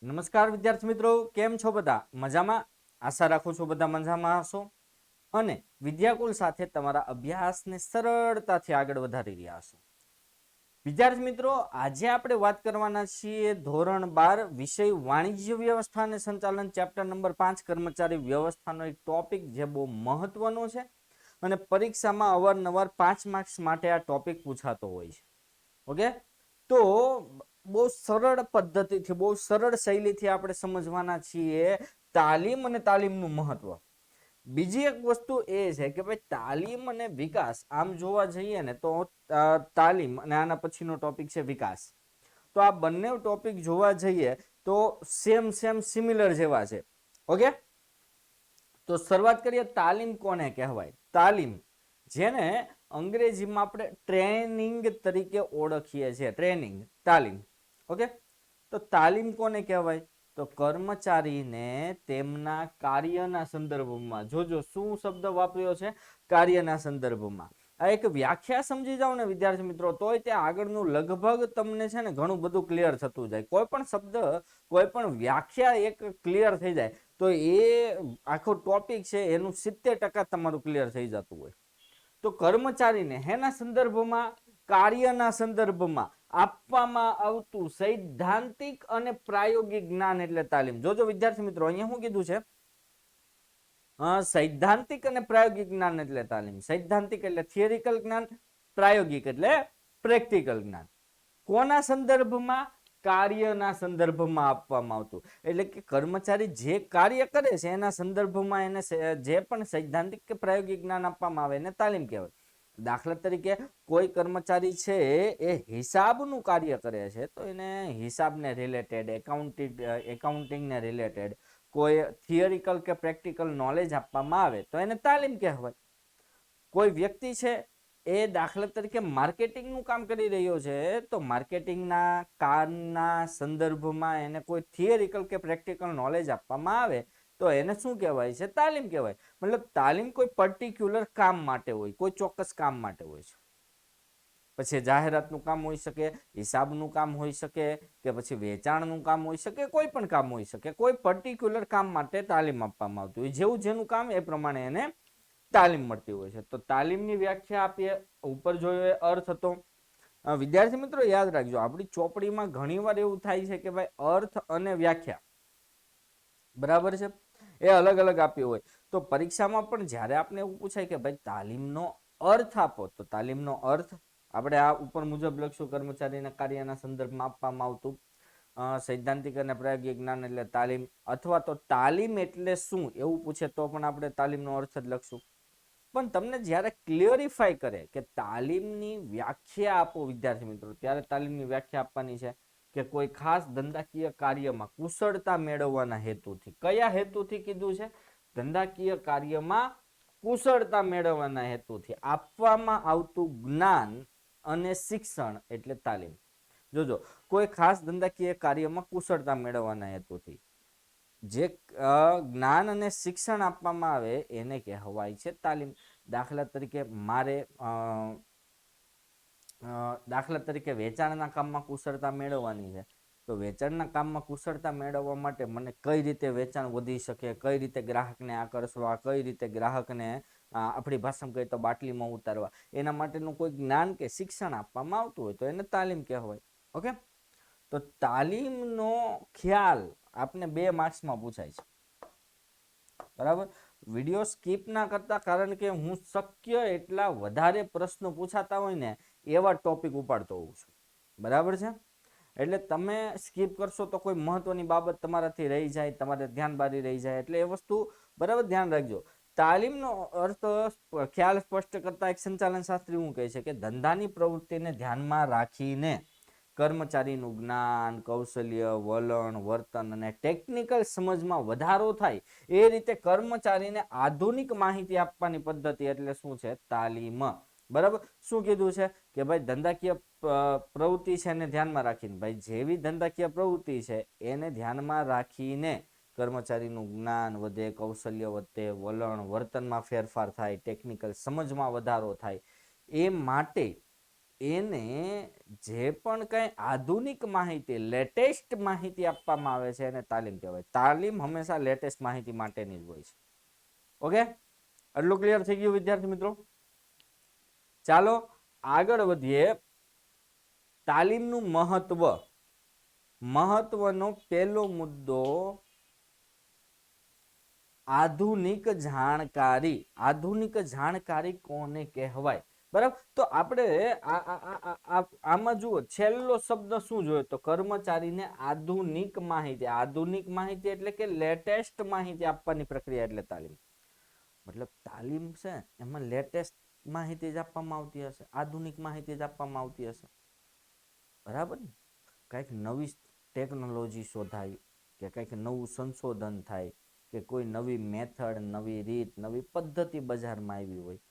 નમસ્કાર વિદ્યાર્થી મિત્રો, કેમ છો બધા? મજામાં? આશા રાખું છું બધા મજામાં હશો અને વિદ્યાકુલ સાથે તમારા અભ્યાસને સરળતાથી આગળ વધારી રહ્યા હશો. વિદ્યાર્થી મિત્રો, આજે આપણે વાત કરવાના છીએ ધોરણ 12 વિષય વાણિજ્ય વ્યવસ્થા અને સંચાલન ચેપ્ટર નંબર 5 કર્મચારી વ્યવસ્થાનો એક ટોપિક જે બહુ મહત્વનો છે અને પરીક્ષામાં અવારનવાર 5 માર્ક્સ માટે આ ટોપિક પૂછાતો હોય છે. ઓકે, તો બહુ સરળ પદ્ધતિથી, બહુ સરળ શૈલીથી આપણે સમજવાના છીએ તાલીમ અને તાલીમનું મહત્વ. બીજી એક વસ્તુ એ છે કે ભાઈ તાલીમ અને વિકાસ, આમ જોવા જઈએ ને તો તાલીમ અને આના પછીનો ટોપિક છે વિકાસ. તો આ બંને ટોપિક જોવા જઈએ તો સેમ સિમિલર જેવા છે. ઓકે, તો શરૂઆત કરીએ. તાલીમ કોને કહેવાય? તાલીમ જેને અંગ્રેજીમાં આપણે ટ્રેનિંગ તરીકે ઓળખીએ છીએ. ટ્રેનિંગ, તાલીમ. ઓકે, તો તાલીમ કોને કહેવાય? તો કર્મચારીને તેમના કાર્યના સંદર્ભમાં, જોજો શું શબ્દ વાપર્યો છે, કાર્યના સંદર્ભમાં. આ એક વ્યાખ્યા સમજી જાઓ ને વિદ્યાર્થી મિત્રો, તોય તે આગળનું લગભગ તમને છે ને ઘણું બધું ક્લિયર થતું જાય. કોઈ પણ શબ્દ, કોઈ પણ વ્યાખ્યા એક ક્લિયર થઈ જાય તો એ આખો ટોપિક છે એનું 70% તમારું ક્લિયર થઈ જતું હોય. તો કર્મચારીને હેના સંદર્ભમાં? કાર્યના સંદર્ભમાં આપવામાં આવતું સૈદ્ધાંતિક અને પ્રાયોગિક જ્ઞાન એટલે તાલીમ. જોજો વિદ્યાર્થી મિત્રો, અહીંયા શું કીધું છે? સૈદ્ધાંતિક અને પ્રાયોગિક જ્ઞાન એટલે તાલીમ. સૈદ્ધાંતિક એટલે થિયરિકલ જ્ઞાન, પ્રાયોગિક એટલે પ્રેક્ટિકલ જ્ઞાન. કોના સંદર્ભમાં? કાર્યના સંદર્ભમાં આપવામાં આવતું. એટલે કે કર્મચારી જે કાર્ય કરે છે એના સંદર્ભમાં એને જે પણ સૈદ્ધાંતિક કે પ્રાયોગિક જ્ઞાન આપવામાં આવે એને તાલીમ કહેવાય. દાખલા તરીકે કોઈ કર્મચારી છે એ હિસાબનું કાર્ય કરે છે તો એને હિસાબને રિલેટેડ, એકાઉન્ટિંગને રિલેટેડ કોઈ થિયરિકલ કે પ્રેક્ટિકલ નોલેજ આપવામાં આવે તો એને તાલીમ કહેવાય. કોઈ વ્યક્તિ છે એ દાખલા તરીકે માર્કેટિંગનું કામ કરી રહ્યો છે તો માર્કેટિંગના કામના સંદર્ભમાં એને કોઈ થિયરિકલ કે પ્રેક્ટિકલ નોલેજ આપવામાં આવે તો એને શું કહેવાય છે? તાલીમ કહેવાય. મતલબ તાલીમ કોઈ પર્ટિક્યુલર કામ માટે હોય, કોઈ ચોક્કસ કામ માટે હોય છે. પછી જાહેરાતનું કામ હોઈ શકે, હિસાબનું કામ હોઈ શકે, કે પછી વેચાણનું કામ હોઈ શકે, કોઈ પણ કામ હોઈ શકે. કોઈ પર્ટિક્યુલર કામ માટે તાલીમ આપવામાં આવતી હોય. જેવું જેનું કામ એ પ્રમાણે એને તાલીમ મળતી હોય છે. તો તાલીમની વ્યાખ્યા આપીએ, ઉપર જોયો અર્થ હતો. વિદ્યાર્થી મિત્રો યાદ રાખજો, આપણી ચોપડીમાં ઘણીવાર એવું થાય છે કે ભાઈ અર્થ અને વ્યાખ્યા, બરાબર છે, એ અલગ અલગ આપ્યું હોય. તો પરીક્ષામાં પણ જ્યારે આપણે એવું પૂછાય કે ભાઈ તાલીમનો અર્થ આપો, તો તાલીમનો અર્થ આપણે આ ઉપર મુજબ લખશું. કર્મચારીના કાર્યના સંદર્ભમાં આપવામાં આવતું સૈદ્ધાંતિક અને પ્રાયોગિક જ્ઞાન એટલે તાલીમ. અથવા તો તાલીમ એટલે શું એવું પૂછે તો પણ આપણે તાલીમનો અર્થ જ લખશું. પણ તમને જ્યારે ક્લિયરિફાય કરે કે તાલીમની વ્યાખ્યા આપો વિદ્યાર્થી મિત્રો, ત્યારે તાલીમની વ્યાખ્યા આપવાની છે કે કોઈ ખાસ ધંધાકીય કાર્યમાં કુશળતા મેળવવાના હેતુથી. કયા હેતુથી કીધું છે? ધંધાકીય કાર્યમાં કુશળતા મેળવવાના હેતુથી આપવામાં આવતું જ્ઞાન અને શિક્ષણ એટલે તાલીમ. જોજો, કોઈ ખાસ ધંધાકીય કાર્યમાં કુશળતા મેળવવાના હેતુથી જે જ્ઞાન અને શિક્ષણ આપવામાં આવે એને કહેવાય છે તાલીમ. દાખલા તરીકે વેચાણના કામમાં કુશળતા મેળવવાની છે તો વેચાણના કામમાં કુશળતા મેળવવા માટે મને કઈ રીતે વેચાણ વધી શકે, કઈ રીતે ગ્રાહકને આકર્ષવા, કઈ રીતે ગ્રાહકને આપણી ભાષામાં કહીએ તો બાટલીમાં ઉતારવા, એના માટેનું કોઈ જ્ઞાન કે શિક્ષણ આપવામાં આવતું હોય તો એને તાલીમ કહેવાય. ઓકે, તો તાલીમનો ખ્યાલ આપને 2 માર્ક્સમાં પૂછાય છે. બરાબર, વિડીયો સ્કીપ ના કરતા, કારણ કે હું શક્ય એટલા વધારે પ્રશ્નો પૂછાતા હોય ને એવા ટોપિક ઉપાડતો હોઉં છું. બરાબર છે, એટલે તમે સ્કીપ કરશો તો કોઈ મહત્વની બાબત તમારાથી રહી જાય, તમારે ધ્યાન બારી રહી જાય. એટલે એ વસ્તુ બરાબર ધ્યાન રાખજો. તાલીમનો અર્થ ખ્યાલ સ્પષ્ટ કરતા એક સંચાલન શાસ્ત્રી શું કહે છે કે ધંધાની પ્રવૃત્તિને ધ્યાનમાં રાખીને કર્મચારીનું જ્ઞાન, કૌશલ્ય, વલણ, વર્તન અને ટેકનિકલ સમજમાં વધારો થાય એ રીતે કર્મચારીને આધુનિક માહિતી આપવાની પદ્ધતિ એટલે શું છે? તાલીમ. બરાબર, શું કીધું છે કે ભાઈ ધંધાકીય પ્રવૃત્તિ છે એને ધ્યાનમાં રાખીને, ભાઈ જેવી ધંધાકીય પ્રવૃત્તિ છે એને ધ્યાનમાં રાખીને કર્મચારીનું જ્ઞાન વધે, કૌશલ્ય વધે, વલણ વર્તનમાં ફેરફાર થાય, ટેકનિકલ સમજમાં વધારો થાય, એ માટે એને જે પણ કઈ આધુનિક માહિતી, લેટેસ્ટ માહિતી આપવામાં આવે છે એને તાલીમ કહેવાય. તાલીમ હંમેશા લેટેસ્ટ માહિતી માટેની જ હોય છે. ઓકે, આટલું ક્લિયર થઈ ગયું વિદ્યાર્થી મિત્રો? ચાલો આગળ વધીએ. તાલીમનું મહત્વનો પહેલો મુદ્દો આધુનિક જાણકારી. આધુનિક જાણકારી કોને કહેવાય? બરાબર, તો આપણે આમાં જુઓ છેલ્લો શબ્દ શું જોયો તો કર્મચારીને આધુનિક માહિતી. આધુનિક માહિતી એટલે કે લેટેસ્ટ માહિતી આપવાની પ્રક્રિયા એટલે તાલીમ. મતલબ તાલીમ છે એમાં લેટેસ્ટ માહિતી જ આપવામાં આવતી હશે, આધુનિક માહિતી જ આપવામાં આવતી હશે. બરાબર ને? કંઈક નવી ટેકનોલોજી શોધાય કે કંઈક નવું સંશોધન થાય કે કોઈ નવી મેથડ, નવી રીત, નવી પદ્ધતિ બજારમાં આવી હોય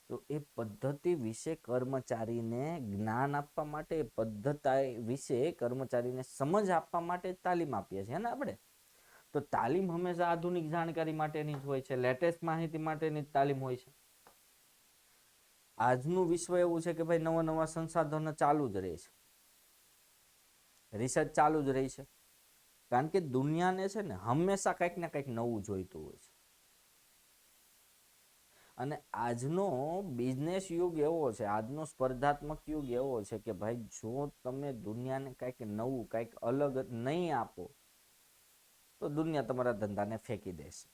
તો એ પદ્ધતિ વિશે કર્મચારીને જ્ઞાન આપવા માટે, પદ્ધતિ વિશે કર્મચારીને સમજ આપવા માટે તાલીમ આપીએ છીએ ને આપણે. તો તાલીમ હંમેશા આધુનિક જાણકારી માટેની જ હોય છે, લેટેસ્ટ માહિતી માટેની જ તાલીમ હોય છે. આજનું વિશ્વ એવું છે કે ભાઈ નવા નવા સંસાધનો ચાલુ જ રહે છે, રિસર્ચ ચાલુ જ રહી છે, કારણ કે દુનિયાને છે ને હંમેશા કંઈક ને કંઈક નવું જોઈતું હોય છે. અને આજનો બિઝનેસ યુગ એવો છે, આજનો સ્પર્ધાત્મક યુગ એવો છે કે ભાઈ જો તમે દુનિયાને કંઈક નવું, કંઈક અલગ નહીં આપો તો દુનિયા તમારા ધંધાને ફેંકી દેશે.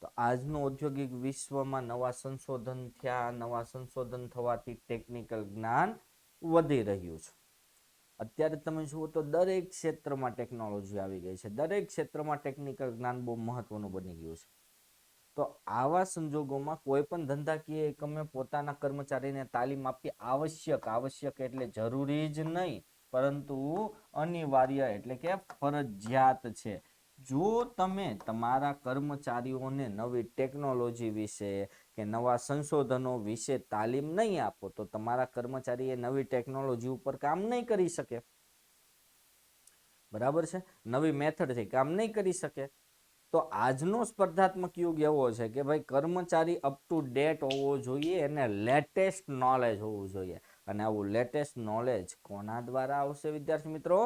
તો આજનો ઔદ્યોગિક વિશ્વમાં નવા સંશોધન થયા, નવા સંશોધન થવાથી ટેકનિકલ જ્ઞાન વધી રહ્યું છે. અત્યારે તમે જુઓ તો દરેક ક્ષેત્રમાં ટેકનોલોજી આવી ગઈ છે, દરેક ક્ષેત્રમાં ટેકનિકલ જ્ઞાન બહુ મહત્વનું બની ગયું છે. તો આવા સંજોગોમાં કોઈ પણ ધંધાકીય એકમે પોતાના કર્મચારીને તાલીમ આપવી આવશ્યક એટલે જરૂરી જ નહીં પરંતુ અનિવાર્ય એટલે કે ફરજિયાત છે. જો તમે તમારા કર્મચારીઓને નવી ટેકનોલોજી વિશે કે નવા સંશોધનો વિશે તાલીમ નહીં આપો તો તમારા કર્મચારી એ નવી ટેકનોલોજી ઉપર કામ નહીં કરી શકે. બરાબર છે? નવી મેથડથી કામ નહીં કરી શકે. તો આજનો સ્પર્ધાત્મક યુગ એવો છે કે ભાઈ કર્મચારી અપ ટુ ડેટ હોવો જોઈએ અને લેટેસ્ટ નોલેજ હોવું જોઈએ. અને આવું લેટેસ્ટ નોલેજ કોના દ્વારા આવશે વિદ્યાર્થી મિત્રો?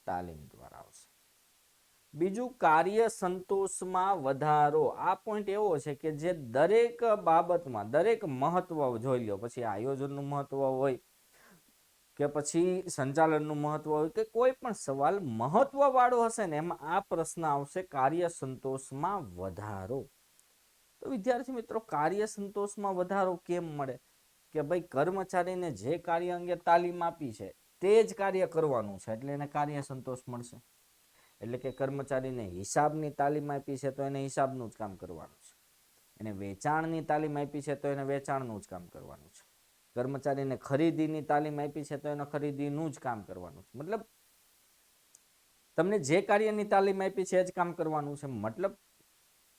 તાલીમ દ્વારા આવશે. બીજું, કાર્ય સંતોષમાં વધારો. આ પોઈન્ટ એવો છે કે જે દરેક બાબતમાં, દરેક મહત્વ જોઈ લો, પછી આયોજનનું મહત્વ હોય કે પછી સંચાલનનું મહત્વ હોય કે કોઈ પણ સવાલ મહત્વવાળો હશે ને એમાં આ પ્રશ્ન આવશે, કાર્ય સંતોષમાં વધારો. તો વિદ્યાર્થી મિત્રો, કાર્ય સંતોષમાં વધારો કેમ મળે? કે ભાઈ કર્મચારીને જે કાર્ય અંગે તાલીમ આપી છે તે જ કાર્ય કરવાનું છે એટલે એને કાર્ય સંતોષ મળશે. એટલે કે કર્મચારીને હિસાબની તાલીમ આપી છે તો એને હિસાબનું જ કામ કરવાનું છે, એને વેચાણની તાલીમ આપી છે તો એને વેચાણનું જ કામ કરવાનું છે, કર્મચારીને ખરીદીની તાલીમ આપી છે તો એને ખરીદીનું જ કામ કરવાનું છે. મતલબ તમને જે કાર્યની તાલીમ આપી છે એ જ કામ કરવાનું છે. મતલબ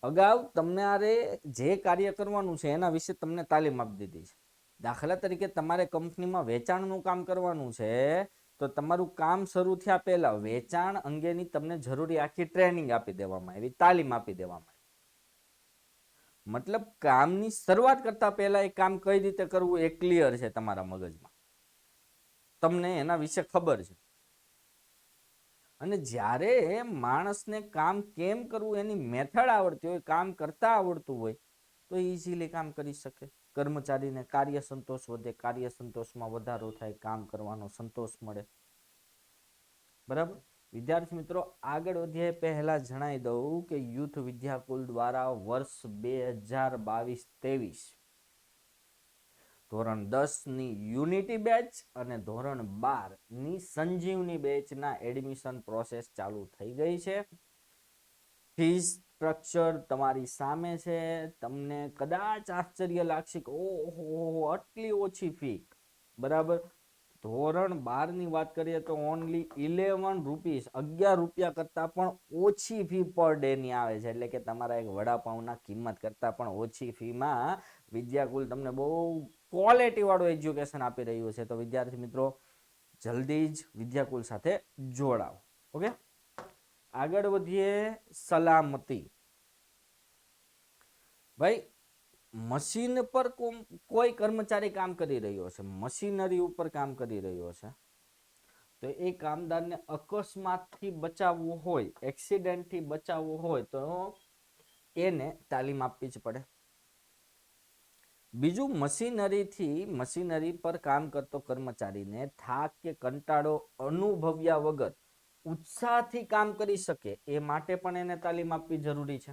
અગાઉ તમને આરે જે કાર્ય કરવાનું છે એના વિશે તમને તાલીમ આપી દીધી છે. દાખલા તરીકે તમારે કંપનીમાં વેચાણનું કામ કરવાનું છે તો તમારું કામ શરૂ થયા પહેલા વેચાણ અંગેની તમને જરૂરી આખી ટ્રેનિંગ આપી દેવામાં આવી, તાલીમ આપી દેવામાં આવી. મતલબ કામની શરૂઆત કરતા પહેલા એ કામ કઈ રીતે કરવું એ ક્લિયર છે તમારા મગજમાં, તમને એના વિશે ખબર છે. અને જ્યારે માણસને કામ કેમ કરવું એની મેથડ આવડતી હોય, કામ કરતા આવડતું હોય તો ઇઝીલી કામ કરી શકે. કર્મચારીને કાર્ય સંતોષ વધે, કાર્ય સંતોષમાં વધારો થાય, કામ કરવાનો સંતોષ મળે. બરાબર વિદ્યાર્થી મિત્રો, આગળ વધીએ પહેલા જણાવી દઉં કે યુથ વિદ્યાકુલ દ્વારા વર્ષ 2022-23 ધોરણ 10ની યુનિટી બેચ અને ધોરણ 12ની સંજીવની બેચના એડમિશન પ્રોસેસ ચાલુ થઈ ગઈ છે. ફીસ સ્ટ્રક્ચર તમારી સામે છે. તમને કદાચ આશ્ચર્ય લાગશે કે ઓહો આટલી ઓછી ફી. બરાબર, ધોરણ 12ની વાત કરીએ તો ઓનલી 11 રૂપીસ, 11 રૂપિયા કરતા પણ ઓછી ફી પર ડે ની આવે છે. એટલે કે તમારા એક વડાપાઉંના કિંમત કરતા પણ ઓછી ફીમાં વિદ્યાકુલ તમને બહુ ક્વોલિટી વાળું એજ્યુકેશન આપી રહ્યું છે. તો વિદ્યાર્થી મિત્રો જલ્દી જ વિદ્યાકુલ સાથે જોડાઓ. ઓકે, આગળ વધીએ સલામતી. ભાઈ મશીન પર કોઈ કર્મચારી કામ કરી રહ્યો છે, મશીનરી ઉપર કામ કરી રહ્યો છે, તો એ કામદારને અકસ્માતથી બચાવવું હોય, એક્સિડન્ટથી બચાવવું હોય તો એને તાલીમ આપવી જ પડે. બીજું, મશીનરી પર કામ કરતો કર્મચારીને થાક કે કંટાળો અનુભવ્યા વગર ઉત્સાહથી કામ કરી શકે એ માટે પણ એને તાલીમ આપવી જરૂરી છે.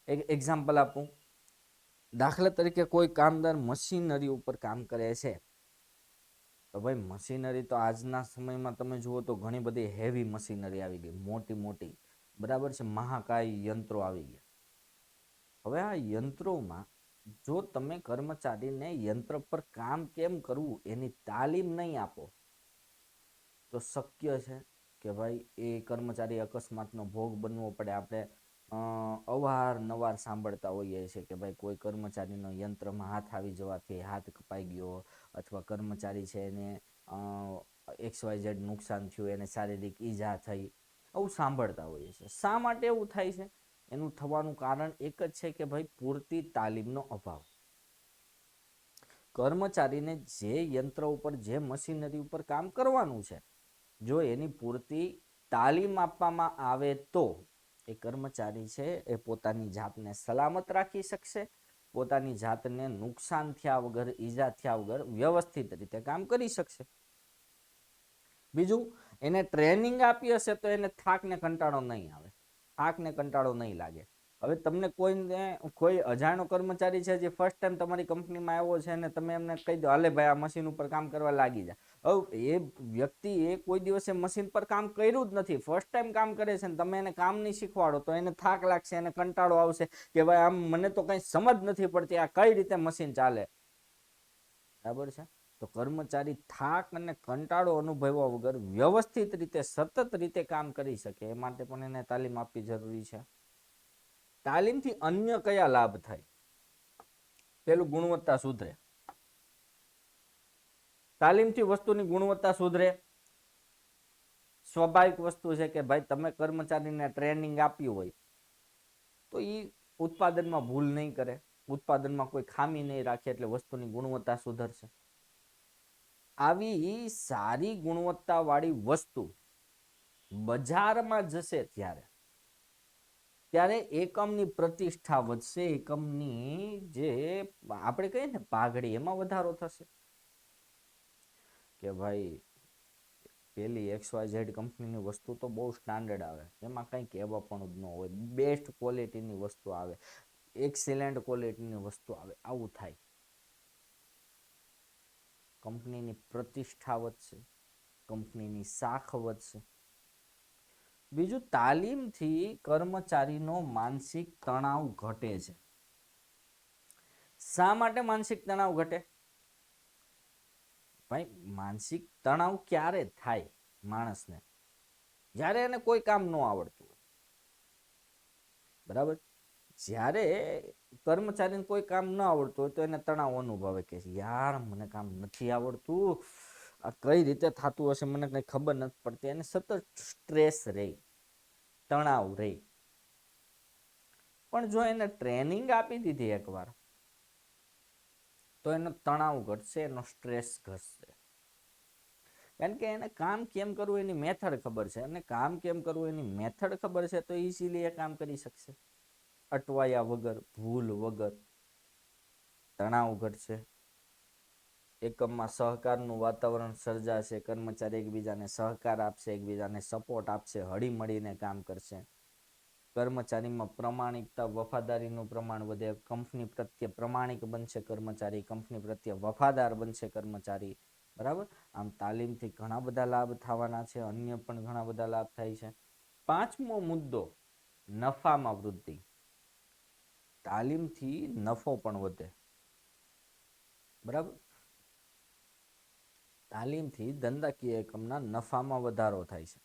એક એક્ઝામ્પલ આપું. દાખલા તરીકે કોઈ કામદાર મશીનરી ઉપર કામ કરે છે, તો ભાઈ મશીનરી તો આજના સમયમાં તમે જુઓ તો ઘણી બધી હેવી મશીનરી આવી ગઈ, મોટી મોટી, બરાબર છે, મહાકાય યંત્રો આવી ગયા. હવે આ યંત્રોમાં જો તમે કર્મચારીને યંત્ર પર કામ કેમ કરવું એની તાલીમ નહીં આપો તો શક્ય છે કે ભાઈ એ કર્મચારી અકસ્માતનો ભોગ બનવો પડે. આપણે અવારનવાર સાંભળતા હોઈએ છીએ કે ભાઈ કોઈ કર્મચારીનો યંત્રમાં હાથ આવી જવાથી હાથ કપાઈ ગયો, અથવા કર્મચારી છે એને XYZ નુકસાન થયું, એને શારીરિક ઈજા થઈ, આવું સાંભળતા હોઈએ છીએ. શા માટે એવું થાય છે? એનું થવાનું કારણ એક જ છે કે ભાઈ પૂરતી તાલીમનો અભાવ. કર્મચારીને જે યંત્ર ઉપર, જે મશીનરી ઉપર કામ કરવાનું છે, જો એની પૂરતી તાલીમ આપવામાં આવે તો એ કર્મચારી છે એ પોતાની જાતને સલામત રાખી શકશે, પોતાની જાતને નુકસાન થયા વગર, ઈજા થયા વગર વ્યવસ્થિત રીતે કામ કરી શકશે. બીજું, એને ટ્રેનિંગ આપી હશે તો એને થાક ને કંટાળો નહીં આવે, થાક ને કંટાળો નહીં લાગે. હવે તમને કોઈ અજાણ્યો કર્મચારી છે જે ફર્સ્ટ ટાઈમ તમારી કંપનીમાં આવ્યો છે અને તમે એમને કહી દો હાલે ભાઈ આ મશીન ઉપર કામ કરવા લાગી જાય. હવે એ વ્યક્તિએ કોઈ દિવસે મશીન પર કામ કર્યું જ નથી, ફર્સ્ટ ટાઈમ કામ કરે છે, ને તમે એને કામ નહીં શીખવાડો તો એને થાક લાગશે, એને કંટાળો આવશે કે ભાઈ આમ મને તો કંઈ સમજ નથી પડતી, આ કઈ રીતે મશીન ચાલે. બરાબર છે? તો કર્મચારી થાક અને કંટાળો અનુભવ્યા વગર વ્યવસ્થિત રીતે, સતત રીતે કામ કરી શકે એ માટે પણ એને તાલીમ આપવી જરૂરી છે. તાલીમથી અન્ય કયા લાભ થાય? પેલું, ગુણવત્તા સુધરે. તાલીમથી વસ્તુની ગુણવત્તા સુધરે. સ્વાભાવિક વસ્તુ છે કે ભાઈ તમે કર્મચારીને ટ્રેનિંગ આપ્યું હોય તો એ ઉત્પાદનમાં ભૂલ નહીં કરે, ઉત્પાદનમાં કોઈ ખામી નહીં રાખે, એટલે વસ્તુની ગુણવત્તા સુધરશે. આવી સારી ગુણવત્તા વાળી વસ્તુ બજારમાં જશે ત્યારે એકમની પ્રતિષ્ઠા વધશે, એકમની જે આપણે કહીએ ને પાઘડી, એમાં વધારો થશે કે ભાઈ પેલી XYZ કંપનીની વસ્તુ તો બહુ સ્ટાન્ડર્ડ આવે, એમાં કંઈ કહેવા પણ જ ન હોય, બેસ્ટ ક્વોલિટીની વસ્તુ આવે, એક્સિલન્ટ ક્વોલિટીની વસ્તુ આવે, આવું થાય. કંપનીની પ્રતિષ્ઠા વધશે, કંપનીની શાખ વધશે. બીજું, તાલીમથી કર્મચારીનો માનસિક તણાવ ઘટે છે. શા માટે માનસિક તણાવ ઘટે? ભાઈ માનસિક તણાવ ક્યારે થાય માણસને? જ્યારે એને કોઈ કામ ન આવડતું હોય. બરાબર? જ્યારે કર્મચારીને કોઈ કામ ન આવડતું હોય તો એને તણાવ અનુભવે કે યાર મને કામ નથી આવડતું, આ કઈ રીતે થતું હશે મને કંઈ ખબર નથી પડતી. એને સતત સ્ટ્રેસ રહે, તણાવ રહે. પણ જો એને ટ્રેનિંગ આપી દીધી એકવાર તો એનો તણાવ ઘટશે, એનો સ્ટ્રેસ ઘટશે. કારણ કે એને કામ કેમ કરવું એની મેથડ ખબર છે, અને કામ કેમ કરવું એની મેથડ ખબર છે તો ઇઝીલી એ કામ કરી શકશે, અટવાયા વગર, ભૂલ વગર. તણાવ ઘટશે, એકમમાં સહકારનું વાતાવરણ સર્જાશે, કર્મચારી એકબીજાને સહકાર આપશે, એકબીજાને સપોર્ટ આપશે, હળી મળીને કામ કરશે. કર્મચારીમાં પ્રમાણિકતા, વફાદારીનું પ્રમાણ વધે, કંપની પ્રત્યે પ્રમાણિક બનશે કર્મચારી, કંપની પ્રત્યે વફાદાર બનશે કર્મચારી. બરાબર? આમ તાલીમથી ઘણા બધા લાભ થવાના છે, અન્ય પણ ઘણા બધા લાભ થાય છે. પાંચમો મુદ્દો, નફામાં વૃદ્ધિ. તાલીમથી નફો પણ વધે. બરાબર? તાલીમથી ધંધાકીય એકમના નફામાં વધારો થાય છે.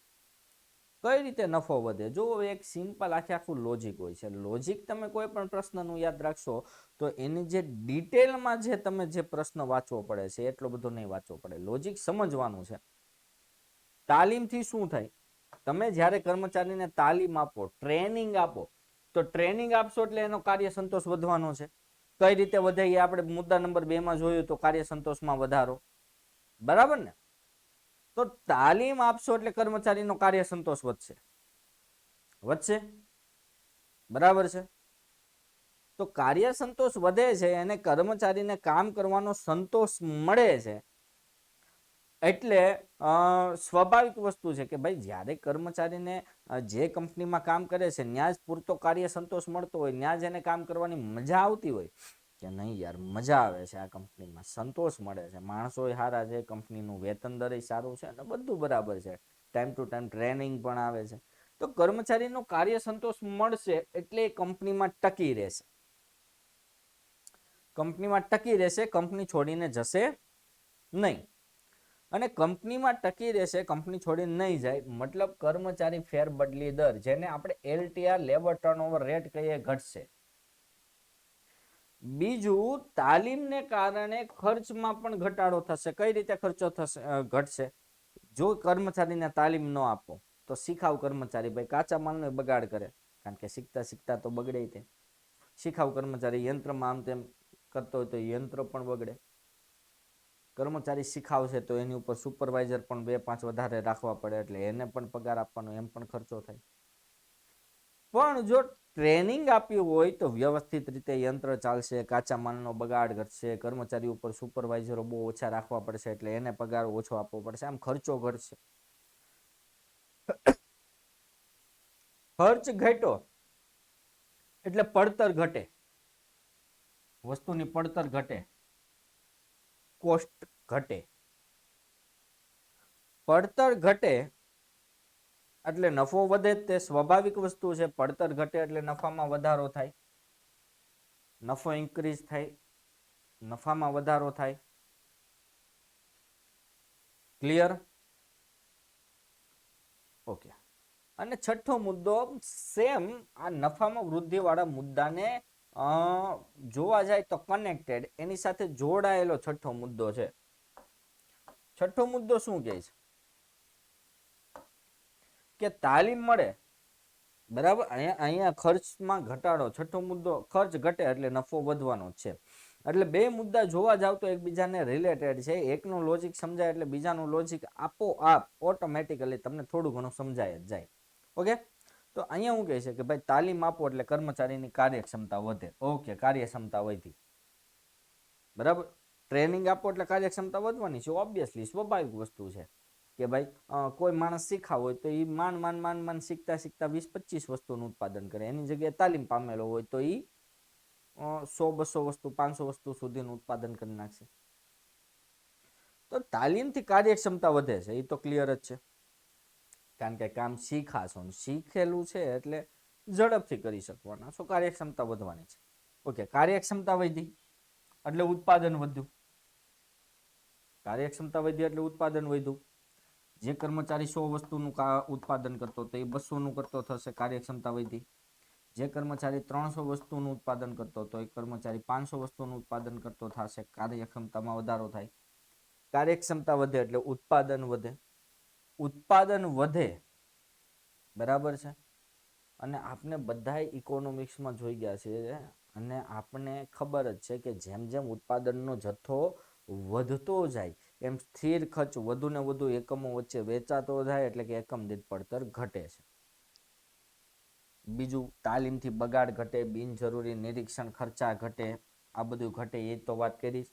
કઈ રીતે નફો વધે? જો એક સિમ્પલ આખું લોજિક હોય છે. લોજિક તમે કોઈ પણ પ્રશ્નનું યાદ રાખશો તો એની જે ડિટેલમાં જે તમે જે પ્રશ્ન વાંચવો પડે છે એટલો બધો નહીં વાંચવો પડે, લોજિક સમજવાનું છે. તાલીમથી શું થાય? તમે જ્યારે કર્મચારીને તાલીમ આપો, ટ્રેનિંગ આપો, તો ટ્રેનિંગ આપશો એટલે એનો કાર્ય સંતોષ વધવાનો છે. કઈ રીતે વધે એ આપણે મુદ્દા નંબર 2 માં જોયું, તો કાર્ય સંતોષમાં વધારો. બરાબર ને? તો તાલીમ આપશો એટલે કર્મચારીનો કાર્ય સંતોષ વધશે. બરાબર છે? તો કાર્ય સંતોષ વધે છે અને કર્મચારીને કામ કરવાનો સંતોષ મળે છે. એટલે સ્વાભાવિક વસ્તુ છે કે ભાઈ જ્યારે કર્મચારીને જે કંપનીમાં કામ કરે છે ત્યાં જ પૂરતો કાર્ય સંતોષ મળતો હોય, ત્યાં જ એને કામ કરવાની મજા આવતી હોય કે નહીં યાર મજા આવે છે આ કંપનીમાં, સંતોષ મળે છે, માણસો સારા છે, કંપનીનું વેતન દર સારું છે અને બધું બરાબર છે, ટાઈમ ટુ ટાઈમ ટ્રેનિંગ પણ આવે છે, તો કર્મચારીનો કાર્ય સંતોષ મળશે એટલે એ કંપનીમાં ટકી રહેશે. કંપની છોડીને જશે નહીં. અને કંપનીમાં ટકી રહેશે, કંપની છોડીને નહીં જાય, મતલબ કર્મચારી ફેર બદલી દર, જેને આપણે LTR લેબર ટર્નઓવર રેટ કહીએ, ઘટશે. બીજું, તાલીમને કારણે ખર્ચમાં પણ ઘટાડો થશે. કઈ રીતે ખર્ચો ઘટશે? જો કર્મચારીને તાલીમ ન આપો તો શીખાવ કર્મચારી ભાઈ કાચા માલનો બગાડ કરે, કારણ કે શીખતા શીખતા તો બગડે તે. શીખાવ કર્મચારી યંત્રમાં આમ તેમ કરતો હોય તો યંત્ર પણ બગડે. કર્મચારી શીખાવશે તો એની ઉપર સુપરવાઇઝર પણ 2-5 વધારે રાખવા પડે, એટલે એને પણ પગાર આપવાનો, એમ પણ ખર્ચો થાય. પણ જો ટ્રેનિંગ આપ્યું હોય તો વ્યવસ્થિત રીતે યંત્ર ચાલશે, કાચા માલનો બગાડ ઘટશે, કર્મચારી ઉપર સુપરવાઇઝરો બહુ ઓછા રાખવા પડશે, એટલે એને પગાર ઓછો આપવો પડશે, આમ ખર્ચો ઘટશે. ખર્ચ ઘટ્યો એટલે પડતર ઘટે, વસ્તુની પડતર ઘટે, કોસ્ટ ઘટે. પડતર ઘટે એટલે નફો વધે, તે સ્વાભાવિક વસ્તુ છે. પડતર ઘટે એટલે નફામાં વધારો થાય, નફો ઇન્ક્રીઝ થાય, નફામાં વધારો થાય. ક્લિયર? ઓકે. અને છઠ્ઠો મુદ્દો સેમ આ નફામાં વૃદ્ધિ વાળા મુદ્દાને જોવા જાય તો કનેક્ટેડ, એની સાથે જોડાયેલો છઠ્ઠો મુદ્દો છે. છઠ્ઠો મુદ્દો શું કહે છે કે તાલીમ મળે, બરાબર, અહીંયા ખર્ચમાં ઘટાડો. છઠ્ઠો મુદ્દો ખર્ચ ઘટે એટલે નફો વધવાનો છે. એટલે બે મુદ્દા જોવા જાવ તો એકબીજાને રિલેટેડ છે. એકનું લોજિક સમજાય એટલે બીજાનું લોજિક આપોઆપ ઓટોમેટિકલી તમને થોડું ઘણું સમજાય જ જાય. ઓકે, તો અહીંયા શું કહે છે કે ભાઈ તાલીમ આપો એટલે કર્મચારીની કાર્યક્ષમતા વધે. ઓકે, કાર્યક્ષમતા વધી, બરાબર. ટ્રેનિંગ આપો એટલે કાર્યક્ષમતા વધવાની છે, ઓબ્વિયસલી સ્વાભાવિક વસ્તુ છે કે ભાઈ કોઈ માણસ શીખાવ હોય તો એ માંડ શીખતા 20-25 વસ્તુનું ઉત્પાદન કરે, એની જગ્યાએ તાલીમ પામેલો હોય તો એ 100-200 વસ્તુ 500 વસ્તુ સુધીનું ઉત્પાદન કરી નાખશે. તો તાલીમથી કાર્યક્ષમતા વધે છે, એ તો ક્લિયર જ છે, કારણ કે કામ શીખાશો, શીખેલું છે એટલે ઝડપથી કરી શકવાના છો, કાર્યક્ષમતા વધવાની છે. ઓકે, કાર્યક્ષમતા વધી એટલે ઉત્પાદન વધ્યું. કાર્યક્ષમતા વધી એટલે ઉત્પાદન વધ્યું. જે કર્મચારી 100 વસ્તુનું ઉત્પાદન કરતો તો એ 200નું કરતો થશે, કાર્યક્ષમતા વધી. જે કર્મચારી 300 વસ્તુનું ઉત્પાદન કરતો તો એ કર્મચારી 500 વસ્તુનું ઉત્પાદન કરતો થશે, કાર્યક્ષમતામાં વધારો થાય. કાર્યક્ષમતા વધે એટલે ઉત્પાદન વધે. ઉત્પાદન વધે, બરાબર છે. અને આપણે બધા ઇકોનોમિક્સમાં જોઈ ગયા છે અને આપણને ખબર જ છે કે જેમ જેમ ઉત્પાદનનો જથ્થો વધતો જાય એમ સ્થિર ખર્ચ વધુ ને વધુ એકમો વચ્ચે વેચાતો જાય, એટલે કે એકમ દીઠ પડતર ઘટે છે. બીજું, તાલીમથી બગાડ ઘટે, બિનજરૂરી નિરીક્ષણ ખર્ચા ઘટે, આ બધું ઘટે. એ તો વાત કરીશ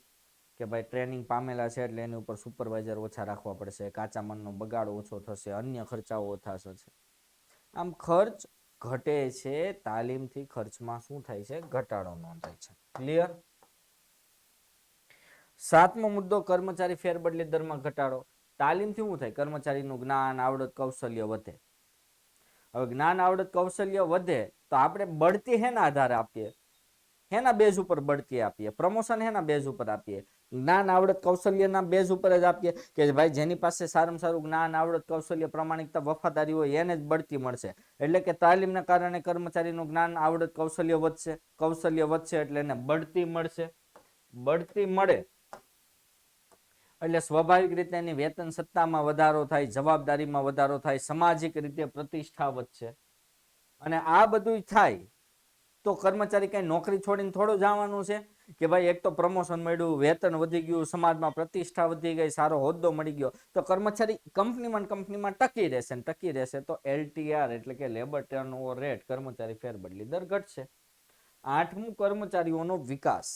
કે ભાઈ ટ્રેનિંગ પામેલા છે એટલે એની ઉપર સુપરવાઇઝર ઓછા રાખવા પડશે, કાચા માલનો બગાડ ઓછો થશે, અન્ય ખર્ચાઓ ઓછા થશે. આમ ખર્ચ ઘટે છે. તાલીમથી ખર્ચમાં શું થાય છે? ઘટાડો નોંધાય છે. ક્લિયર? સાતમો મુદ્દો કર્મચારી ફેરબદલી દરમાં ઘટાડો. તાલીમથી શું થાય? કર્મચારીનું જ્ઞાન, આવડત, કૌશલ્ય વધે. હવે જ્ઞાન, આવડત, કૌશલ્ય વધે તો આપણે બઢતી હેના આધારે આપીએ? હેના બેઝ ઉપર બઢતી આપીએ? પ્રમોશન હેના બેઝ ઉપર આપીએ? જ્ઞાન, આવડત, કૌશલ્યના બેઝ ઉપર જ આપીએ કે ભાઈ જેની પાસે સારામાં સારું જ્ઞાન, આવડત, કૌશલ્ય, પ્રામાણિકતા, વફાદારી હોય એને જ બઢતી મળશે. એટલે કે તાલીમના કારણે કર્મચારીનું જ્ઞાન, આવડત, કૌશલ્ય વધશે. કૌશલ્ય વધશે એટલે એને બઢતી મળશે. બઢતી મળે એટલે સ્વાભાવિક રીતે એની વેતન સત્તામાં વધારો થાય, જવાબદારીમાં વધારો થાય, સામાજિક રીતે પ્રતિષ્ઠા વધશે. અને આ બધું થાય તો કર્મચારી કઈ નોકરી છોડીને થોડું જવાનું છે કે ભાઈ એક તો પ્રમોશન મળ્યું, વેતન વધી ગયું, સમાજમાં પ્રતિષ્ઠા વધી ગઈ, સારો હોદ્દો મળી ગયો, તો કર્મચારી કંપનીમાં ટકી રહેશે ને ટકી રહેશે તો LTR એટલે કે લેબર ટર્નઓવર રેટ, કર્મચારી ફેરબદલી દર ઘટશે. 8મું કર્મચારીઓનો વિકાસ.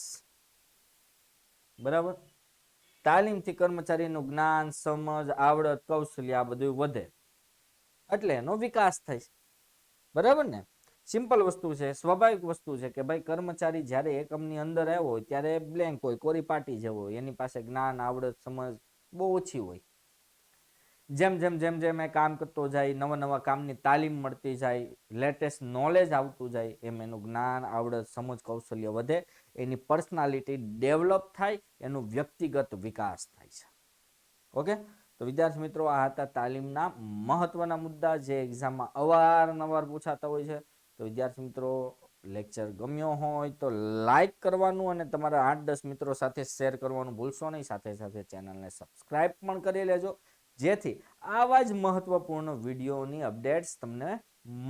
બરાબર. તાલીમથી કર્મચારીનું જ્ઞાન, સમજ, આવડત, કૌશલ્ય આ બધું વધે એટલે એનો વિકાસ થાય. બરાબર ને. સિમ્પલ વસ્તુ છે, સ્વાભાવિક વસ્તુ છે કે ભાઈ કર્મચારી જ્યારે એકમની અંદર આવ્યો હોય ત્યારે બ્લેન્ક હોય, કોરી પાટી જેવો હોય, એની પાસે જ્ઞાન, આવડત, સમજ બહુ ઓછી હોય. જેમ જેમ જેમ જેમ એ કામ કરતો જાય, નવા નવા કામની તાલીમ મળતી જાય, લેટેસ્ટ નોલેજ આવતું જાય, એમ એનું જ્ઞાન, આવડત, સમજ, કૌશલ્ય વધે, એની પર્સનાલિટી ડેવલપ થાય, એનું વ્યક્તિગત વિકાસ થાય છે. ઓકે. તો વિદ્યાર્થી મિત્રો, આ હતા તાલીમના મહત્વના મુદ્દા જે એક્ઝામમાં અવારનવાર પૂછાતા હોય છે. તો વિદ્યાર્થી મિત્રો, લેક્ચર ગમ્યો હોય તો લાઈક કરવાનું અને તમારા 8-10 મિત્રો સાથે શેર કરવાનું ભૂલશો નહીં. સાથે સાથે ચેનલને સબસ્ક્રાઇબ પણ કરી લેજો, જેથી આવા જ મહત્વપૂર્ણ વિડીયોની અપડેટ્સ તમને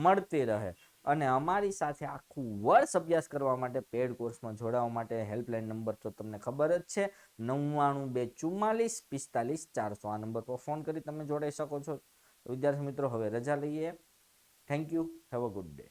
મળતી રહે. અને અમારી સાથે આખું વર્ષ અભ્યાસ કરવા માટે, પેડ કોર્સમાં જોડાવા માટે હેલ્પલાઇન નંબર તો તમને ખબર જ છે, 9924455400. આ નંબર પર ફોન કરી તમે જોડાઈ શકો છો. વિદ્યાર્થી મિત્રો, હવે રજા લઈએ. Thank you. Have a good day.